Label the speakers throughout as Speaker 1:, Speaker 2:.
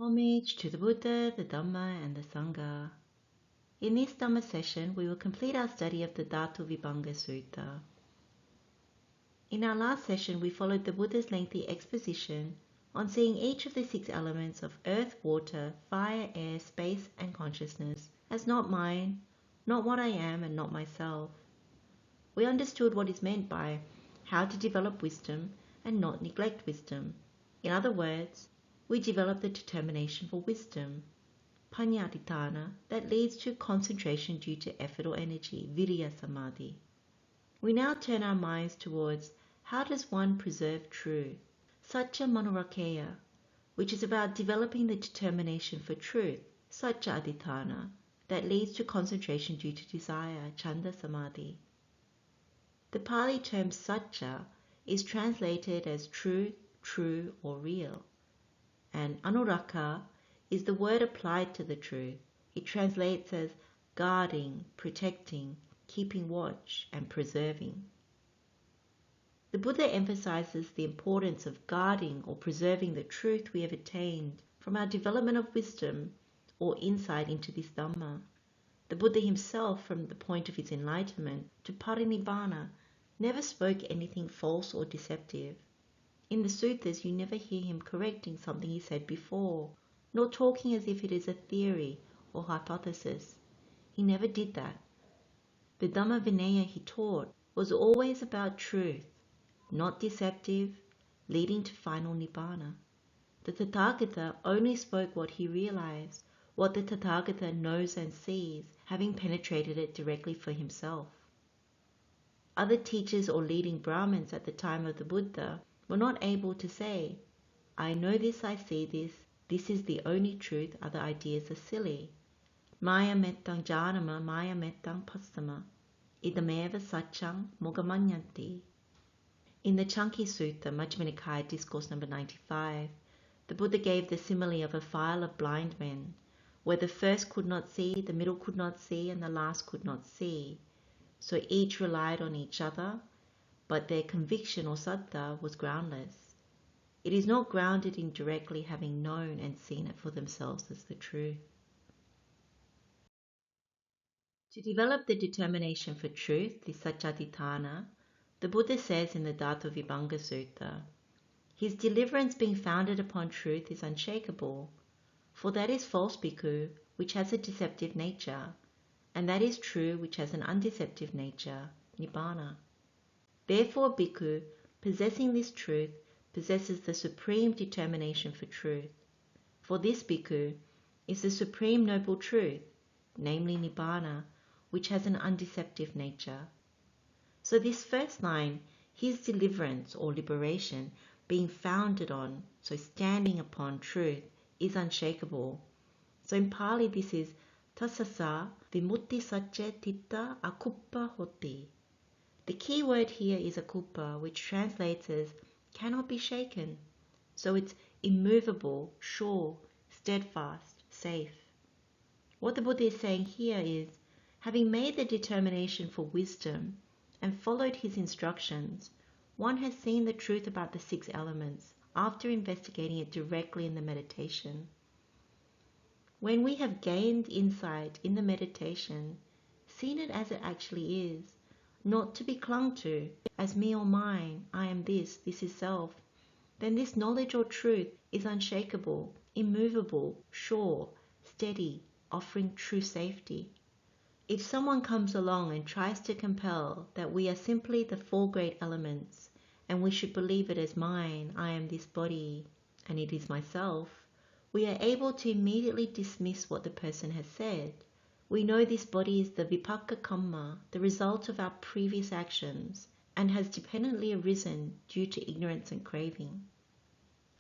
Speaker 1: Homage to the Buddha, the Dhamma, and the Sangha. In this Dhamma session, we will complete our study of the Dhātuvibhaṅga Sutta. In our last session, we followed the Buddha's lengthy exposition on seeing each of the 6 elements of earth, water, fire, air, space, and consciousness as not mine, not what I am, and not myself. We understood what is meant by how to develop wisdom and not neglect wisdom. In other words, we develop the determination for wisdom, paññādhitthāna, that leads to concentration due to effort or energy, virya samadhi. We now turn our minds towards how does one preserve truth, satya manurakkaya, which is about developing the determination for truth, satya adhitthāna, that leads to concentration due to desire, chanda samadhi. The Pali term satya is translated as truth, true, or real. And anurakha is the word applied to the truth. It translates as guarding, protecting, keeping watch, and preserving. The Buddha emphasizes the importance of guarding or preserving the truth we have attained from our development of wisdom or insight into this Dhamma. The Buddha himself, from the point of his enlightenment to parinibbana, never spoke anything false or deceptive. In the suttas, you never hear him correcting something he said before, nor talking as if it is a theory or hypothesis. He never did that. The Dhamma Vinaya he taught was always about truth, not deceptive, leading to final nibbana. The Tathagata only spoke what he realized, what the Tathagata knows and sees, having penetrated it directly for himself. Other teachers or leading Brahmins at the time of the Buddha were not able to say, I know this, I see this is the only truth, other ideas are silly. Maya mettang janama, maya mettang passama, idameva satyang mogamanyanti. In the Chanki Sutta, Majjhima Nikaya, Discourse number 95, the Buddha gave the simile of a file of blind men, where the first could not see, the middle could not see, and the last could not see. So each relied on each other, but their conviction or saddha was groundless. It is not grounded in directly having known and seen it for themselves as the truth. To develop the determination for truth, the saccadhitthāna, the Buddha says in the Dhātuvibhaṅga Sutta, his deliverance being founded upon truth is unshakable, for that is false bhikkhu, which has a deceptive nature, and that is true, which has an undeceptive nature, nibbana. Therefore, bhikkhu, possessing this truth, possesses the supreme determination for truth. For this bhikkhu is the supreme noble truth, namely nibbana, which has an undeceptive nature. So this first line, his deliverance or liberation, being founded on, so standing upon truth, is unshakable. So in Pali this is tasasa vimutti sacce titta akuppa hoti. The key word here is akuppa, which translates as cannot be shaken. So it's immovable, sure, steadfast, safe. What the Buddha is saying here is, having made the determination for wisdom and followed his instructions, one has seen the truth about the 6 elements after investigating it directly in the meditation. When we have gained insight in the meditation, seen it as it actually is, not to be clung to as me or mine, I am this is self, then this knowledge or truth is unshakable, immovable, sure, steady, offering true safety. If someone comes along and tries to compel that we are simply the 4 great elements, and we should believe it as mine, I am this body, and it is myself, we are able to immediately dismiss what the person has said. We know this body is the vipaka kamma, the result of our previous actions, and has dependently arisen due to ignorance and craving.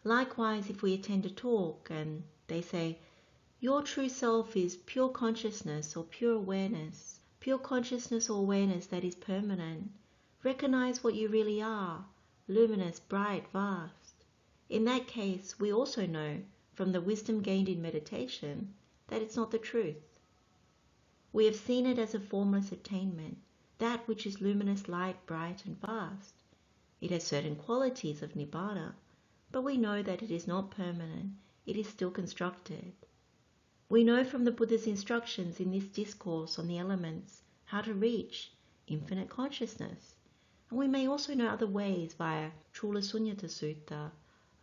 Speaker 1: Likewise, if we attend a talk and they say, your true self is pure consciousness or pure consciousness or awareness that is permanent, recognize what you really are, luminous, bright, vast. In that case, we also know from the wisdom gained in meditation that it's not the truth. We have seen it as a formless attainment, that which is luminous, light, bright, and vast. It has certain qualities of nibbana, but we know that it is not permanent, it is still constructed. We know from the Buddha's instructions in this discourse on the elements how to reach infinite consciousness. And we may also know other ways via Chula Sunyata Sutta,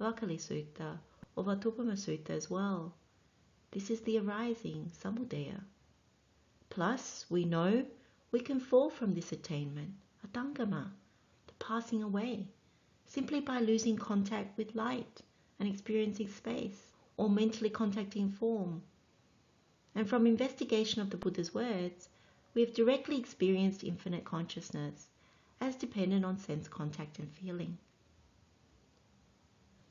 Speaker 1: Vakali Sutta, or Vatupama Sutta as well. This is the arising, samudaya. Plus, we know we can fall from this attainment, atangama, the passing away, simply by losing contact with light and experiencing space, or mentally contacting form. And from investigation of the Buddha's words, we have directly experienced infinite consciousness as dependent on sense contact and feeling.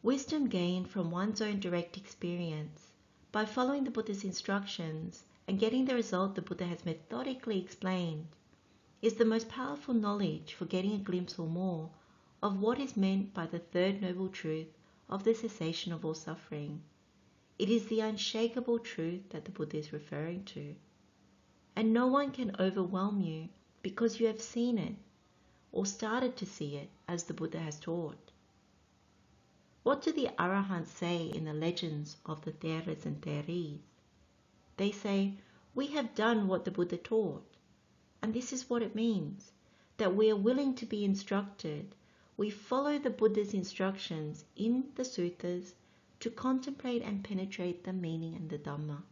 Speaker 1: Wisdom gained from one's own direct experience by following the Buddha's instructions and getting the result the Buddha has methodically explained is the most powerful knowledge for getting a glimpse or more of what is meant by the third noble truth of the cessation of all suffering. It is the unshakable truth that the Buddha is referring to. And no one can overwhelm you because you have seen it or started to see it as the Buddha has taught. What do the Arahants say in the legends of the Theras and Theris? They say, we have done what the Buddha taught. And this is what it means, that we are willing to be instructed. We follow the Buddha's instructions in the suttas to contemplate and penetrate the meaning and the Dhamma.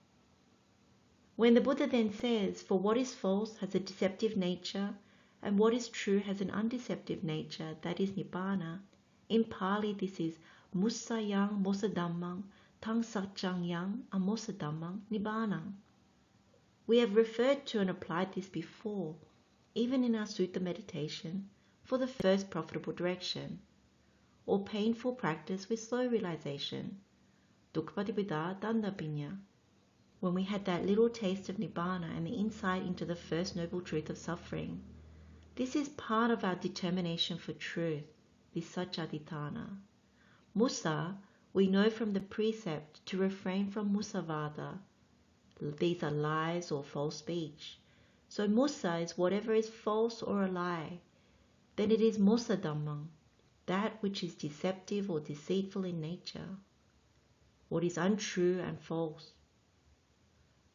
Speaker 1: When the Buddha then says, for what is false has a deceptive nature, and what is true has an undeceptive nature, that is Nibbana. In Pali this is Musayang Mosadhammang Tang Satchang Yang Amosadhammang Nibbana. We have referred to and applied this before, even in our sutta meditation, for the first profitable direction, or painful practice with slow realization, Dukkhapadipida Dandapinya, when we had that little taste of Nibbana and the insight into the first noble truth of suffering. This is part of our determination for truth, Visacchaditthana. Musa, we know from the precept to refrain from Musavada. These are lies or false speech. So Musa is whatever is false or a lie. Then it is Mosadhammang, that which is deceptive or deceitful in nature, what is untrue and false.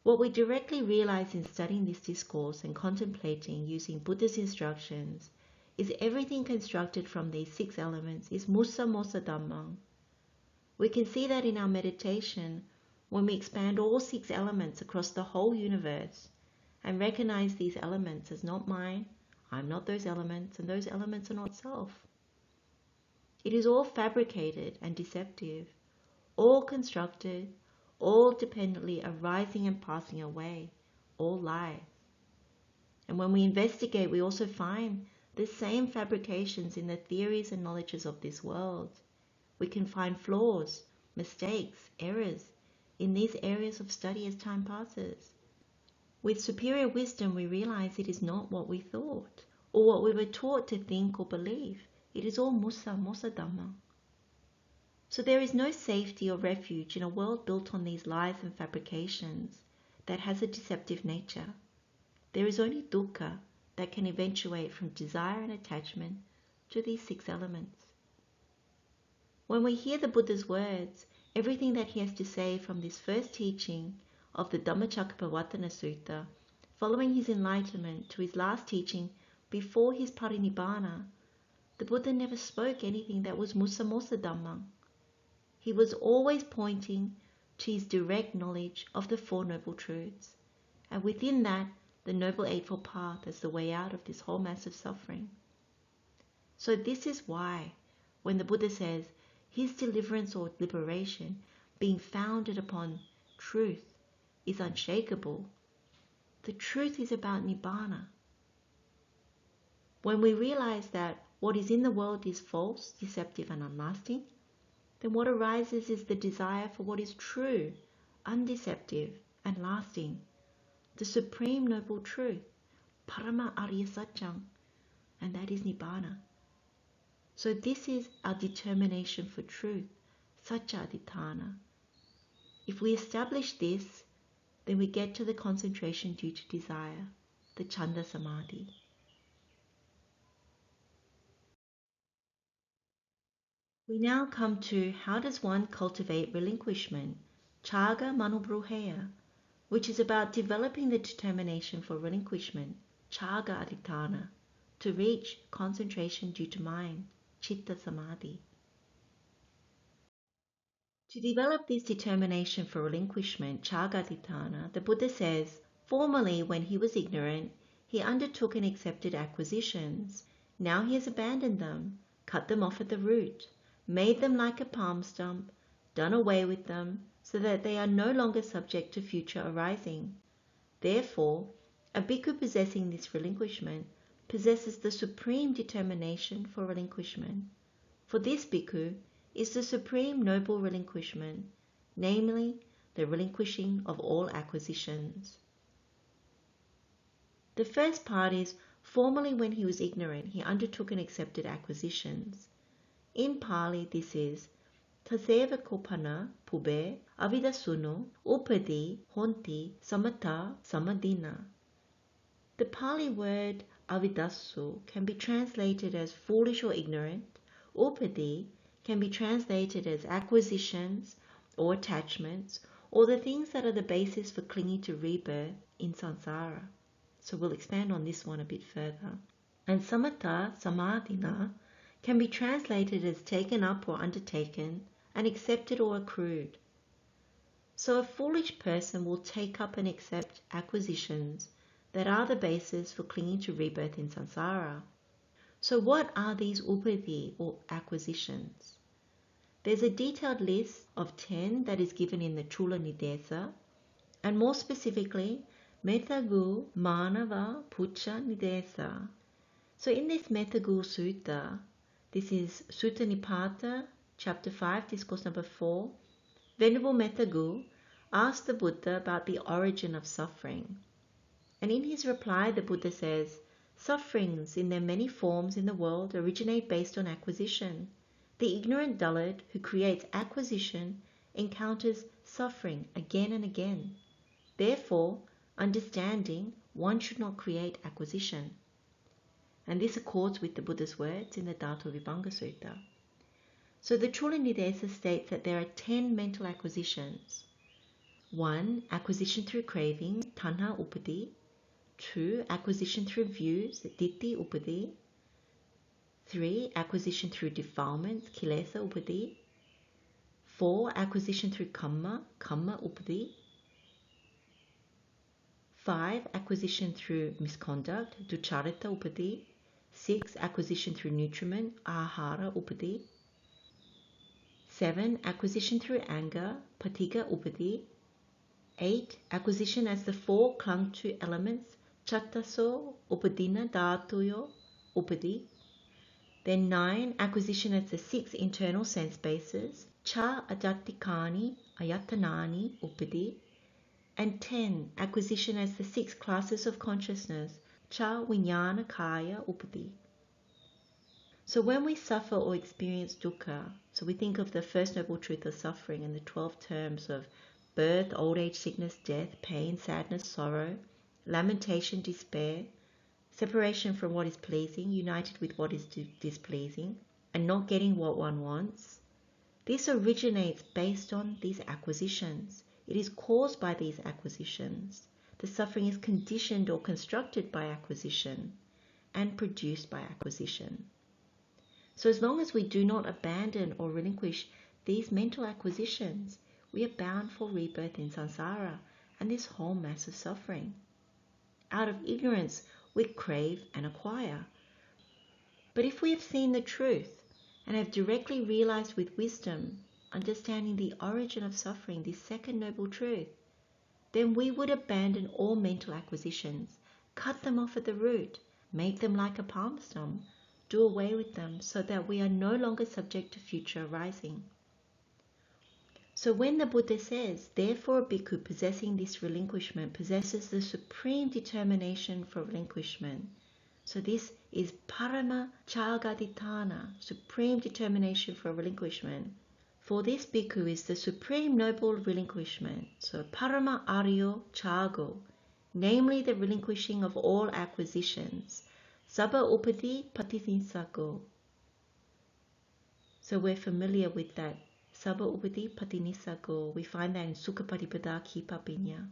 Speaker 1: What we directly realize in studying this discourse and contemplating using Buddha's instructions is everything constructed from these 6 elements is Musa Mosadhammang. We can see that in our meditation when we expand all 6 elements across the whole universe and recognize these elements as not mine, I'm not those elements, and those elements are not self. It is all fabricated and deceptive, all constructed, all dependently arising and passing away, all lies. And when we investigate, we also find the same fabrications in the theories and knowledges of this world. We can find flaws, mistakes, errors in these areas of study as time passes. With superior wisdom, we realize it is not what we thought, or what we were taught to think or believe. It is all Mosadhamma. So there is no safety or refuge in a world built on these lies and fabrications that has a deceptive nature. There is only dukkha that can eventuate from desire and attachment to these 6 elements. When we hear the Buddha's words, everything that he has to say from this first teaching of the Dhammacakkappavattana Sutta, following his enlightenment to his last teaching before his parinibbana, the Buddha never spoke anything that was Musa Mosadhammang. He was always pointing to his direct knowledge of the 4 noble truths, and within that, the Noble Eightfold Path as the way out of this whole mass of suffering. So this is why, when the Buddha says, his deliverance or liberation, being founded upon truth, is unshakable, the truth is about Nibbana. When we realize that what is in the world is false, deceptive, and unlasting, then what arises is the desire for what is true, undeceptive, and lasting, the supreme noble truth, Parama Arya Satchang, and that is Nibbana. So this is our determination for truth, Saccāditthana. If we establish this, then we get to the concentration due to desire, the Chanda Samadhi. We now come to how does one cultivate relinquishment, Chaga Manubruheya, which is about developing the determination for relinquishment, Chaga Aditana, to reach concentration due to mind, Chitta Samadhi. To develop this determination for relinquishment, Chaga Aditana, the Buddha says, formerly when he was ignorant, he undertook and accepted acquisitions. Now he has abandoned them, cut them off at the root, made them like a palm stump, done away with them, so that they are no longer subject to future arising. Therefore, a bhikkhu possessing this relinquishment possesses the supreme determination for relinquishment. For this bhikkhu is the supreme noble relinquishment, namely the relinquishing of all acquisitions. The first part is, formerly when he was ignorant, he undertook and accepted acquisitions. In Pali, this is Taseva Kopana Pube Avidasuno Upadi Honti Samata Samadina. The Pali word avidasu can be translated as foolish or ignorant. Upadi can be translated as acquisitions or attachments, or the things that are the basis for clinging to rebirth in samsara. So we'll expand on this one a bit further. And samata, samadhina, can be translated as taken up or undertaken, and accepted or accrued. So a foolish person will take up and accept acquisitions that are the basis for clinging to rebirth in samsara. So what are these upadi or acquisitions? There's a detailed list of 10 that is given in the Chula Nidesa, and more specifically, Metagu Manava Pucca Nidesa. So in this Metagu Sutta, this is Sutta Nipata, chapter 5, discourse number 4, Venerable Metagu asked the Buddha about the origin of suffering. And in his reply, the Buddha says, sufferings in their many forms in the world originate based on acquisition. The ignorant dullard who creates acquisition encounters suffering again and again. Therefore, understanding, one should not create acquisition. And this accords with the Buddha's words in the Dhātuvibhaṅga Sutta. So the Chula Nidesa states that there are 10 mental acquisitions. 1. Acquisition through craving, tanha upadi. 2. Acquisition through views, ditthi upadi. 3. Acquisition through defilements, kilesa upadi. 4. Acquisition through kamma, kamma upadi. 5. Acquisition through misconduct, ducharita upadi. 6. Acquisition through nutriment, ahara upadi. 7. Acquisition through anger, patigha upadi. 8. Acquisition as the 4 clung to elements, chattaso upadina dhatuyo upadi. Then 9. Acquisition as the 6 internal sense bases, cha ajatikani ayatanani upadi. And 10. Acquisition as the 6 classes of consciousness, cha viññāna kaya upadi. So when we suffer or experience dukkha, so we think of the First Noble Truth of suffering and the 12 terms of birth, old age, sickness, death, pain, sadness, sorrow, lamentation, despair, separation from what is pleasing, united with what is displeasing, and not getting what one wants. This originates based on these acquisitions. It is caused by these acquisitions. The suffering is conditioned or constructed by acquisition and produced by acquisition. So as long as we do not abandon or relinquish these mental acquisitions, we are bound for rebirth in samsara and this whole mass of suffering. Out of ignorance, we crave and acquire. But if we have seen the truth and have directly realized with wisdom, understanding the origin of suffering, this second noble truth, then we would abandon all mental acquisitions, cut them off at the root, make them like a palm stump, do away with them so that we are no longer subject to future arising. So when the Buddha says, therefore a bhikkhu possessing this relinquishment possesses the supreme determination for relinquishment. So this is parama chagaditana, supreme determination for relinquishment. For this bhikkhu is the supreme noble relinquishment. So parama aryo chago, namely the relinquishing of all acquisitions. Sabba upadi patisinsago. So we're familiar with that. Sabha upati patinisago. We find that in Sukha Patipada Kipapinya.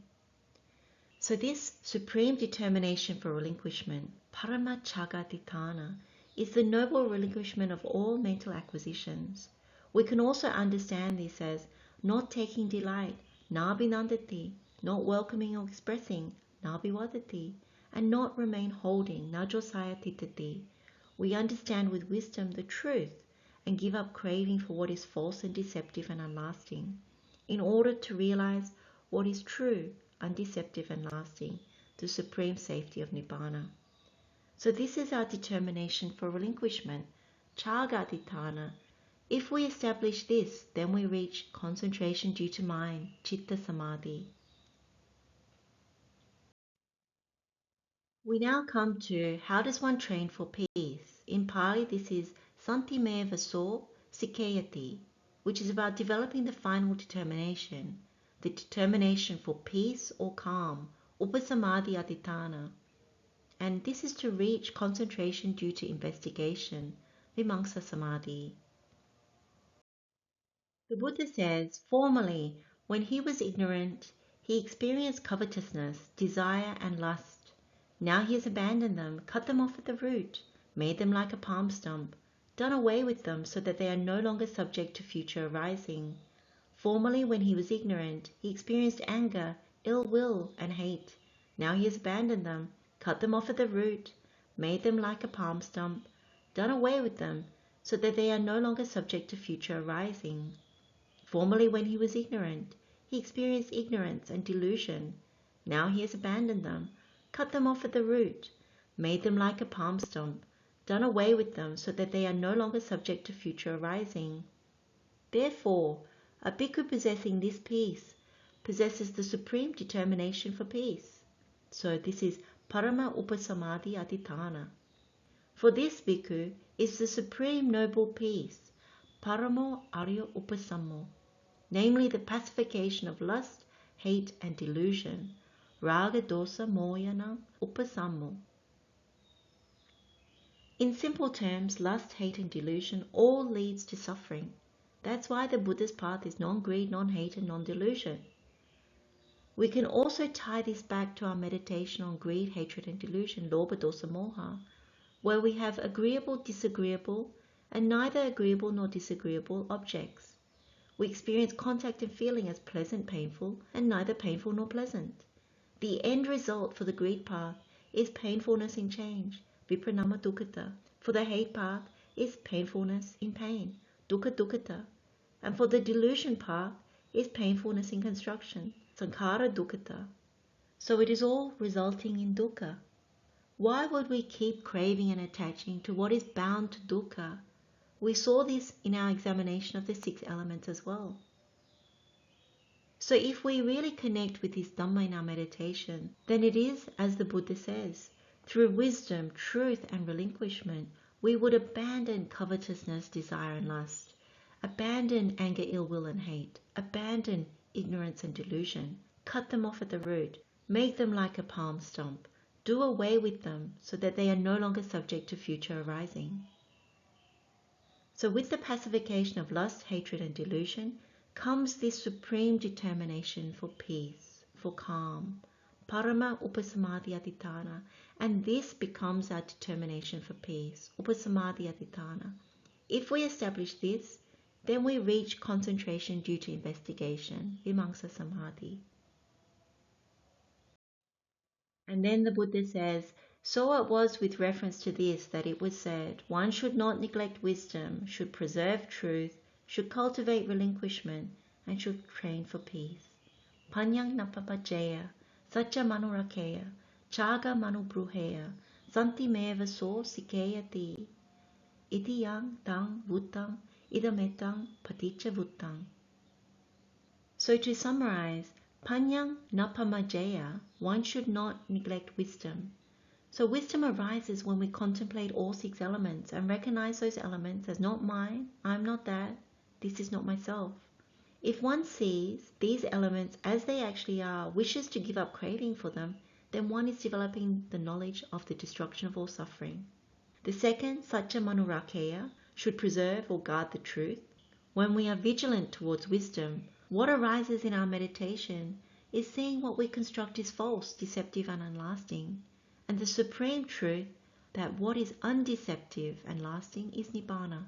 Speaker 1: So this supreme determination for relinquishment, Parama Chagatitana, is the noble relinquishment of all mental acquisitions. We can also understand this as not taking delight, nabinandati, not welcoming or expressing, nabiwadati, and not remain holding, najosayatitati. We understand with wisdom the truth and give up craving for what is false and deceptive and unlasting, in order to realize what is true, undeceptive and lasting, the supreme safety of Nibbana. So this is our determination for relinquishment, Chagatitana. If we establish this, then we reach concentration due to mind, Chitta Samadhi. We now come to how does one train for peace. In Pali, this is Santimaya Vaso Sikayati, which is about developing the final determination, the determination for peace or calm, Upasamadhi Aditana. And this is to reach concentration due to investigation, Vimamsa Samadhi. The Buddha says, formerly, when he was ignorant, he experienced covetousness, desire and lust. Now he has abandoned them, cut them off at the root, made them like a palm stump, done away with them so that they are no longer subject to future arising. Formerly, when he was ignorant, he experienced anger, ill will, and hate. Now he has abandoned them, cut them off at the root, made them like a palm stump, done away with them so that they are no longer subject to future arising. Formerly, when he was ignorant, he experienced ignorance and delusion. Now he has abandoned them, cut them off at the root, made them like a palm stump, done away with them so that they are no longer subject to future arising. Therefore, a bhikkhu possessing this peace possesses the supreme determination for peace. So this is Parama Upasamadhi Aditana. For this bhikkhu is the supreme noble peace, Paramo Arya Upasammo, namely the pacification of lust, hate and delusion, Raga Dosa Moyanam Upasammo. In simple terms, lust, hate and delusion all leads to suffering. That's why the Buddha's path is non-greed, non-hate and non-delusion. We can also tie this back to our meditation on greed, hatred and delusion, Lobha Dosa Moha, where we have agreeable, disagreeable, and neither agreeable nor disagreeable objects. We experience contact and feeling as pleasant, painful, and neither painful nor pleasant. The end result for the greed path is painfulness in change, Vipranama Dukkata. For the hate path is painfulness in pain, Dukkha Dukkata. And for the delusion path is painfulness in construction, Sankhara Dukkata. So it is all resulting in dukkha. Why would we keep craving and attaching to what is bound to dukkha? We saw this in our examination of the 6 elements as well. So if we really connect with this Dhamma in our meditation, then it is, as the Buddha says, through wisdom, truth and relinquishment, we would abandon covetousness, desire and lust, abandon anger, ill will and hate, abandon ignorance and delusion, cut them off at the root, make them like a palm stump, do away with them so that they are no longer subject to future arising. So with the pacification of lust, hatred and delusion comes this supreme determination for peace, for calm, Parama Upasamadhi Aditana, and this becomes our determination for peace, Upasamadhi Aditana. If we establish this, then we reach concentration due to investigation, Vimamsa Samadhi. And then the Buddha says, so it was with reference to this that it was said, one should not neglect wisdom, should preserve truth, should cultivate relinquishment, and should train for peace. Panyang napapajaya, sacha manurakeya, chaga manubruheya, santi meva so sikeyati, iti yang tang vutang, idametang paticca vutang. So to summarize, Panyang napamajaya, one should not neglect wisdom. So wisdom arises when we contemplate all 6 elements and recognize those elements as not mine, I'm not that, this is not myself. If one sees these elements as they actually are, wishes to give up craving for them, then one is developing the knowledge of the destruction of all suffering. The second, Satya Manurakeya, should preserve or guard the truth. When we are vigilant towards wisdom, what arises in our meditation is seeing what we construct is false, deceptive and unlasting, and the supreme truth that what is undeceptive and lasting is Nibbana.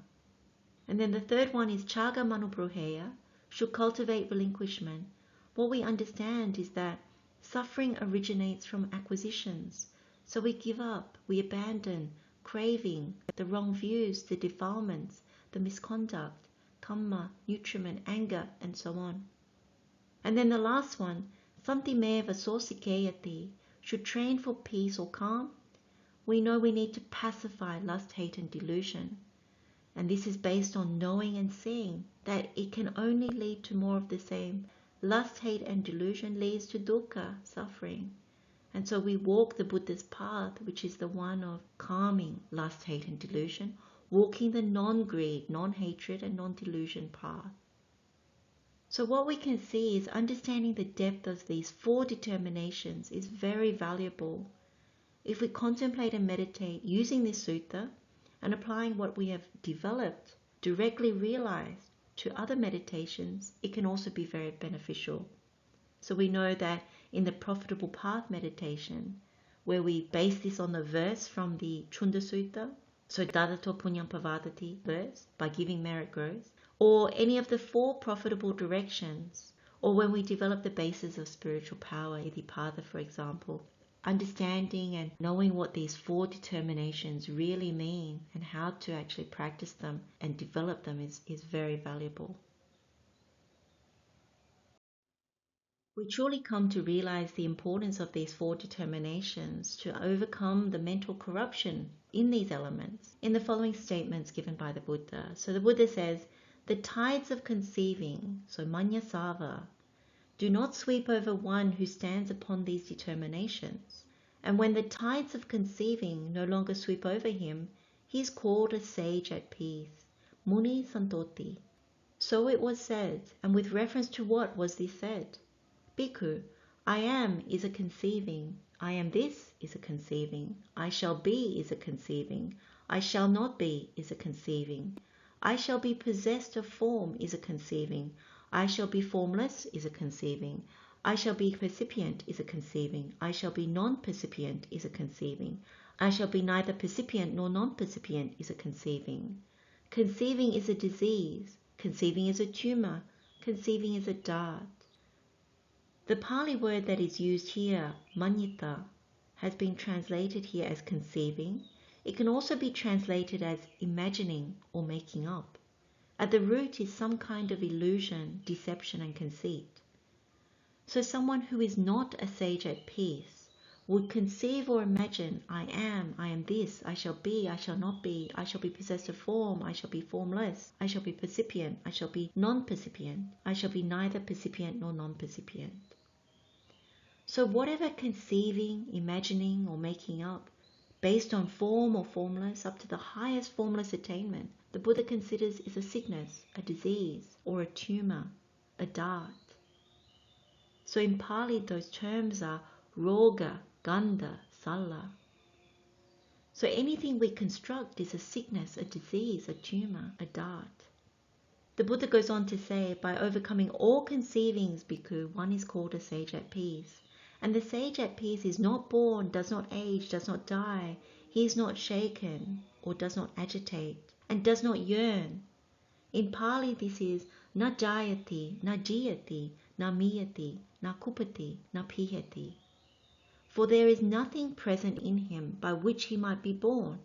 Speaker 1: And then the third one is Chaga Manubruheya, should cultivate relinquishment. What we understand is that suffering originates from acquisitions. So we give up, we abandon, craving, the wrong views, the defilements, the misconduct, kamma, nutriment, anger, and so on. And then the last one, Santimeva Sosikeyati, should train for peace or calm. We know we need to pacify lust, hate, and delusion. And this is based on knowing and seeing that it can only lead to more of the same. Lust, hate, and delusion leads to dukkha, suffering. And so we walk the Buddha's path, which is the one of calming lust, hate, and delusion, walking the non-greed, non-hatred, and non-delusion path. So what we can see is understanding the depth of these 4 determinations is very valuable. If we contemplate and meditate using this sutta and applying what we have developed, directly realized to other meditations, it can also be very beneficial. So we know that in the Profitable Path meditation, where we base this on the verse from the Chunda Sutta, so Dadato Punyam Pavadati verse, by giving merit grows, or any of the 4 profitable directions, or when we develop the basis of spiritual power, Iddhipada for example, understanding and knowing what these 4 determinations really mean and how to actually practice them and develop them is very valuable. We truly come to realize the importance of these 4 determinations to overcome the mental corruption in these elements in the following statements given by the Buddha. So the Buddha says, the tides of conceiving, so manyasava, do not sweep over one who stands upon these determinations. And when the tides of conceiving no longer sweep over him, he is called a sage at peace, muni santoti. So it was said, and with reference to what was this said? Bhikkhu, I am is a conceiving, I am this is a conceiving, I shall be is a conceiving, I shall not be is a conceiving, I shall be possessed of form is a conceiving, I shall be formless is a conceiving, I shall be percipient is a conceiving, I shall be non-percipient is a conceiving, I shall be neither percipient nor non-percipient is a conceiving. Conceiving is a disease, conceiving is a tumor, conceiving is a dart. The Pali word that is used here, manyita, has been translated here as conceiving. It can also be translated as imagining or making up. At the root is some kind of illusion, deception, and conceit. So someone who is not a sage at peace would conceive or imagine, I am this, I shall be, I shall not be, I shall be possessed of form, I shall be formless, I shall be percipient, I shall be non-percipient, I shall be neither percipient nor non-percipient. So whatever conceiving, imagining, or making up, based on form or formless up to the highest formless attainment, the Buddha considers is a sickness, a disease, or a tumor, a dart. So in Pali those terms are roga, ganda, salla. So anything we construct is a sickness, a disease, a tumor, a dart. The Buddha goes on to say, by overcoming all conceivings, bhikkhu, one is called a sage at peace. And the sage at peace is not born, does not age, does not die. He is not shaken or does not agitate and does not yearn. In Pali this is na jayati, na jiyati, na miyati, na kupati, na pihati. For there is nothing present in him by which he might be born.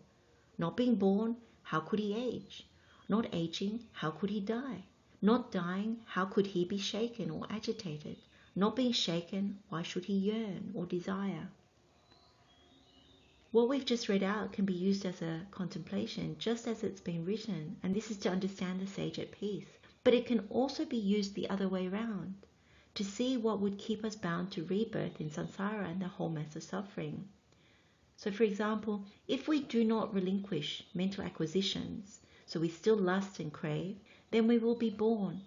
Speaker 1: Not being born, how could he age? Not aging, how could he die? Not dying, how could he be shaken or agitated? Not being shaken, why should he yearn or desire? What we've just read out can be used as a contemplation, just as it's been written, and this is to understand the sage at peace. But it can also be used the other way round, to see what would keep us bound to rebirth in samsara and the whole mass of suffering. So for example, if we do not relinquish mental acquisitions, so we still lust and crave, then we will be born.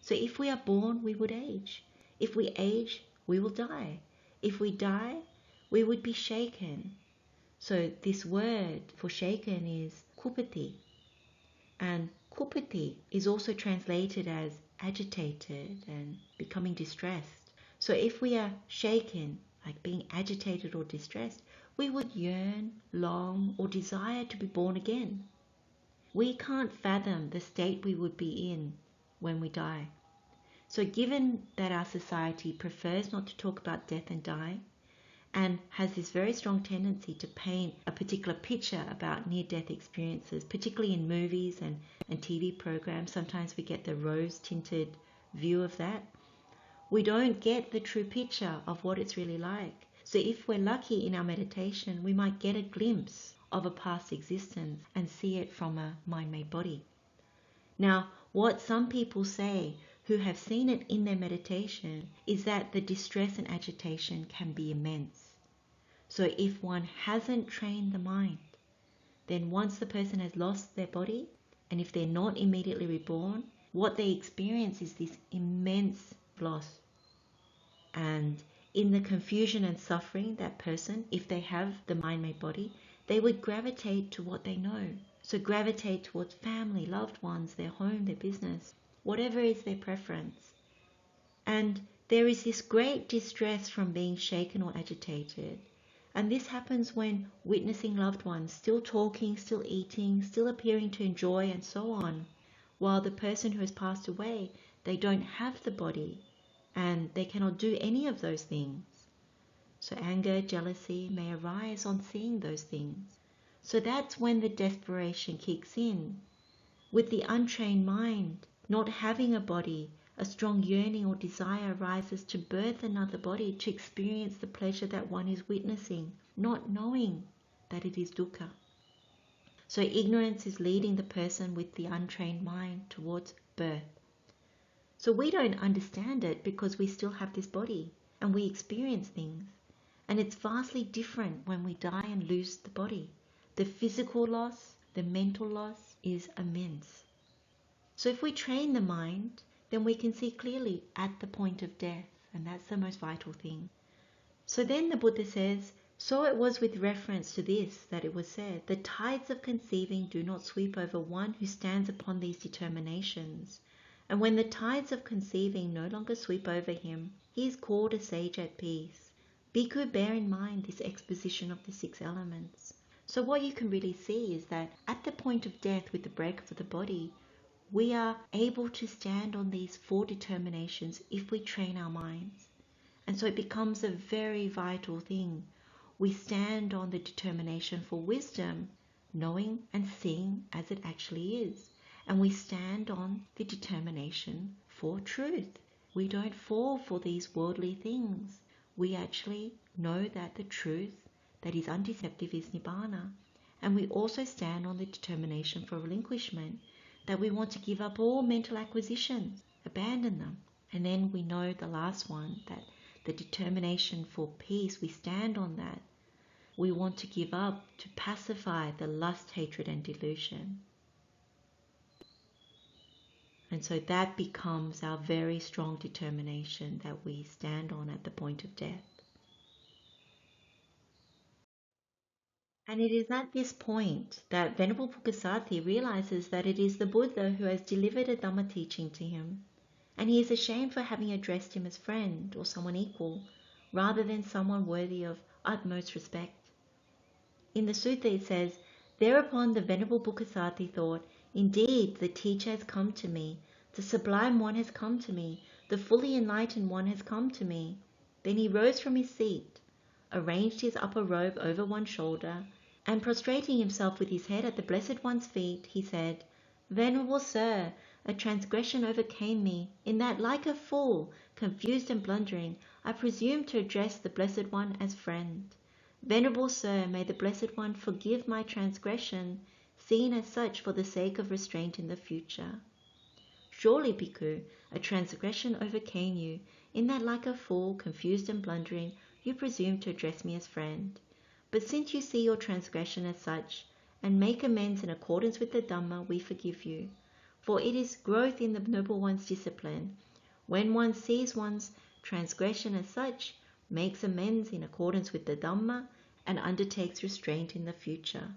Speaker 1: So if we are born, we would age. If we age, we will die. If we die, we would be shaken. So this word for shaken is kupati. And kupati is also translated as agitated and becoming distressed. So if we are shaken, like being agitated or distressed, we would yearn, long, or desire to be born again. We can't fathom the state we would be in when we die. So given that our society prefers not to talk about death and dying, and has this very strong tendency to paint a particular picture about near-death experiences, particularly in movies and TV programs. Sometimes we get the rose-tinted view of that. We don't get the true picture of what it's really like. So if we're lucky in our meditation, we might get a glimpse of a past existence and see it from a mind-made body. Now, what some people say who have seen it in their meditation is that the distress and agitation can be immense. So if one hasn't trained the mind, then once the person has lost their body, and if they're not immediately reborn, what they experience is this immense loss. And in the confusion and suffering, that person, if they have the mind-made body, they would gravitate to what they know. So gravitate towards family, loved ones, their home, their business, whatever is their preference. And there is this great distress from being shaken or agitated. And this happens when witnessing loved ones still talking, still eating, still appearing to enjoy, and so on, while the person who has passed away, they don't have the body and they cannot do any of those things. So anger, jealousy may arise on seeing those things. So that's when the desperation kicks in. With the untrained mind, not having a body, a strong yearning or desire arises to birth another body, to experience the pleasure that one is witnessing, not knowing that it is dukkha. So ignorance is leading the person with the untrained mind towards birth. So we don't understand it because we still have this body and we experience things. And it's vastly different when we die and lose the body. The physical loss, the mental loss is immense. So if we train the mind, then we can see clearly at the point of death, and that's the most vital thing. So then the Buddha says, so it was with reference to this that it was said, the tides of conceiving do not sweep over one who stands upon these determinations. And when the tides of conceiving no longer sweep over him, he is called a sage at peace. Bhikkhu, bear in mind this exposition of the 6 elements. So what you can really see is that at the point of death, with the break of the body, we are able to stand on these 4 determinations if we train our minds. And so it becomes a very vital thing. We stand on the determination for wisdom, knowing and seeing as it actually is. And we stand on the determination for truth. We don't fall for these worldly things. We actually know that the truth that is undeceptive is Nibbana. And we also stand on the determination for relinquishment, that we want to give up all mental acquisitions, abandon them. And then we know the last one, that the determination for peace, we stand on that. We want to give up, to pacify the lust, hatred, and delusion. And so that becomes our very strong determination that we stand on at the point of death. And it is at this point that Venerable Pukkusāti realizes that it is the Buddha who has delivered a Dhamma teaching to him, and he is ashamed for having addressed him as friend or someone equal, rather than someone worthy of utmost respect. In the sutta it says, thereupon the Venerable Pukkusāti thought, indeed, the teacher has come to me, the sublime one has come to me, the fully enlightened one has come to me. Then he rose from his seat, arranged his upper robe over one shoulder, and prostrating himself with his head at the Blessed One's feet, he said, Venerable Sir, a transgression overcame me, in that like a fool, confused and blundering, I presumed to address the Blessed One as friend. Venerable Sir, may the Blessed One forgive my transgression, seen as such for the sake of restraint in the future. Surely, Bhikkhu, a transgression overcame you, in that like a fool, confused and blundering, you presume to address me as friend. But since you see your transgression as such, and make amends in accordance with the Dhamma, we forgive you. For it is growth in the Noble One's discipline. When one sees one's transgression as such, makes amends in accordance with the Dhamma, and undertakes restraint in the future.
Speaker 2: 「
Speaker 1: And undertakes restraint in the future.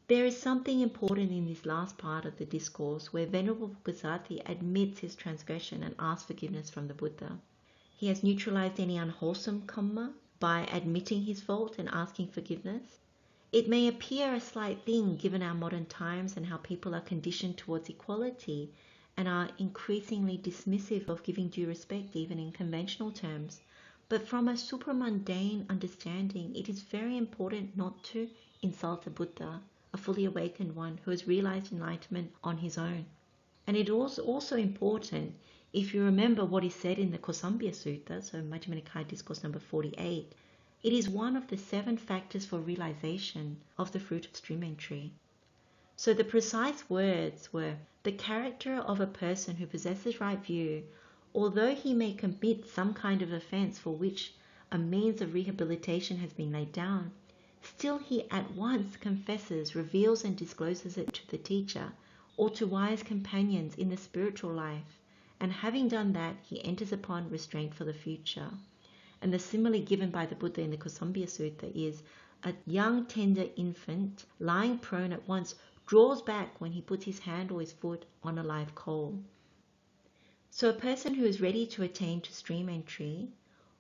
Speaker 1: There is something important in this last part of the discourse where Venerable Pukkusāti admits his transgression and asks forgiveness from the Buddha. He has neutralized any unwholesome karma by admitting his fault and asking forgiveness. It may appear a slight thing given our modern times and how people are conditioned towards equality and are increasingly dismissive of giving due respect even in conventional terms. But from a supramundane understanding, it is very important not to insult a Buddha, a fully awakened one who has realized enlightenment on his own. And it is also important, if you remember what is said in the Kosambiya Sutta, so Majjhima Nikaya Discourse number 48, it is one of the 7 factors for realization of the fruit of stream entry. So the precise words were, the character of a person who possesses right view, although he may commit some kind of offense for which a means of rehabilitation has been laid down, still he at once confesses, reveals and discloses it to the teacher or to wise companions in the spiritual life, and having done that, he enters upon restraint for the future. And the simile given by the Buddha in the Kosambiya Sutta is, a young tender infant lying prone at once draws back when he puts his hand or his foot on a live coal. So a person who is ready to attain to stream entry,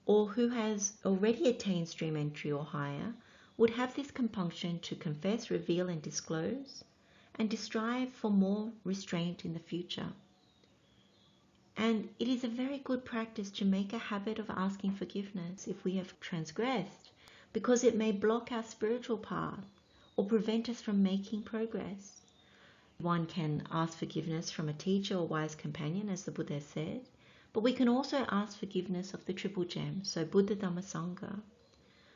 Speaker 1: or who has already attained stream entry or higher, would have this compunction to confess, reveal and disclose, and to strive for more restraint in the future. And it is a very good practice to make a habit of asking forgiveness if we have transgressed, because it may block our spiritual path or prevent us from making progress. One can ask forgiveness from a teacher or wise companion, as the Buddha said, but we can also ask forgiveness of the Triple Gems, so Buddha, Dhamma, Sangha.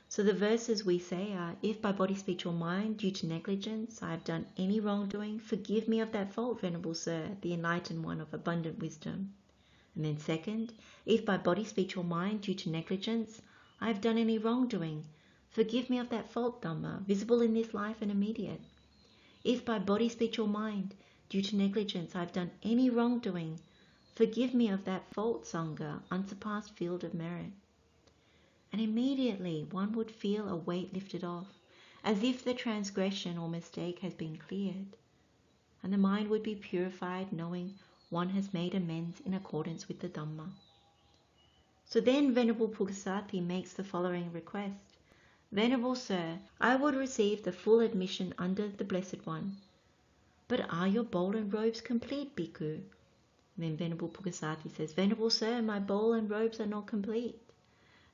Speaker 1: So the verses we say are, if by body, speech or mind, due to negligence, I have done any wrongdoing, forgive me of that fault, Venerable Sir, the enlightened one of abundant wisdom. And then second, if by body, speech or mind, due to negligence, I have done any wrongdoing, forgive me of that fault, Dhamma, visible in this life and immediate. If by body, speech or mind, due to negligence, I have done any wrongdoing, forgive me of that fault, Sangha, unsurpassed field of merit. And immediately one would feel a weight lifted off, as if the transgression or mistake has been cleared, and the mind would be purified knowing one has made amends in accordance with the Dhamma. So then Venerable Pukkusāti makes the following request. Venerable Sir, I would receive the full admission under the Blessed One, but are your bowl and robes complete, Bhikkhu? Then Venerable Pukkusāti says, Venerable Sir, my bowl and robes are not complete.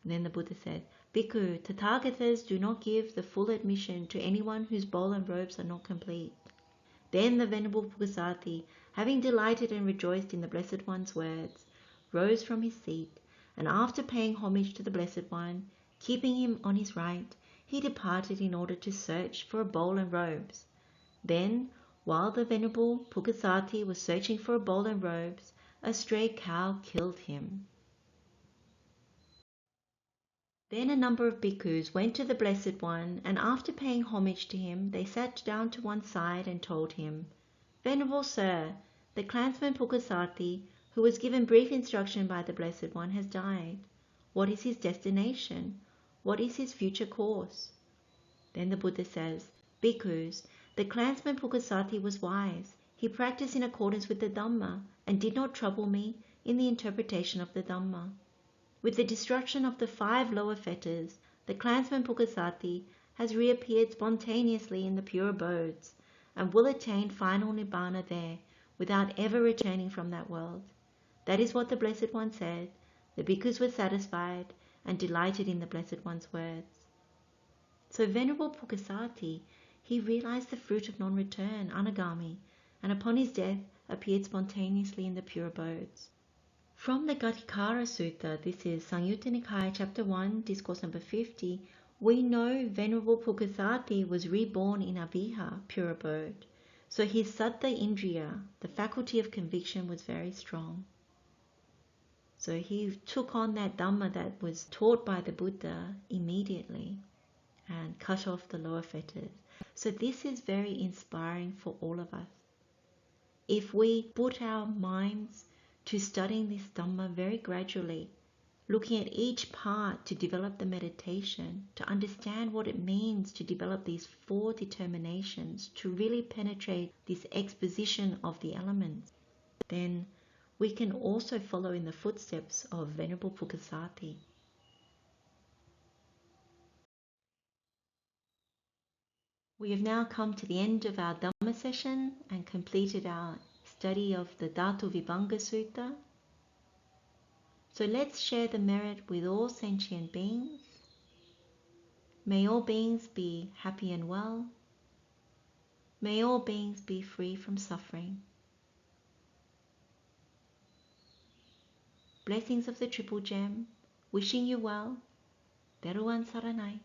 Speaker 1: And then the Buddha said, Bhikkhu, Tathagatas do not give the full admission to anyone whose bowl and robes are not complete. Then the Venerable Pukkusāti, having delighted and rejoiced in the Blessed One's words, rose from his seat, and after paying homage to the Blessed One, keeping him on his right, he departed in order to search for a bowl and robes. Then, while the Venerable Pukkusāti was searching for a bowl and robes, a stray cow killed him. Then a number of bhikkhus went to the Blessed One, and after paying homage to him, they sat down to one side and told him, Venerable Sir, the clansman Pukasathi, who was given brief instruction by the Blessed One, has died. What is his destination? What is his future course? Then the Buddha says, Bhikkhus, the clansman Pukasathi was wise. He practiced in accordance with the Dhamma and did not trouble me in the interpretation of the Dhamma. With the destruction of the 5 lower fetters, the clansman Pukasathi has reappeared spontaneously in the pure abodes and will attain final nibbana there without ever returning from that world. That is what the Blessed One said. The bhikkhus were satisfied and delighted in the Blessed One's words. So Venerable Pukkusāti, he realized the fruit of non-return, anagami, and upon his death appeared spontaneously in the pure abodes. From the Ghatikara Sutta, this is Samyutta Nikaya chapter 1, discourse number 50, we know Venerable Pukkusāti was reborn in Aviha, pure abode. So his Saddha Indriya, the faculty of conviction, was very strong. So he took on that Dhamma that was taught by the Buddha immediately and cut off the lower fetters. So this is very inspiring for all of us. If we put our minds to studying this Dhamma very gradually looking at each part to develop the meditation, to understand what it means to develop these 4 determinations, to really penetrate this exposition of the elements, then we can also follow in the footsteps of Venerable Pukkusāti. We have now come to the end of our Dhamma session and completed our study of the Dhātuvibhaṅga Sutta. So let's share the merit with all sentient beings. May all beings be happy and well. May all beings be free from suffering. Blessings of the Triple Gem, wishing you well. Teruan Saranai.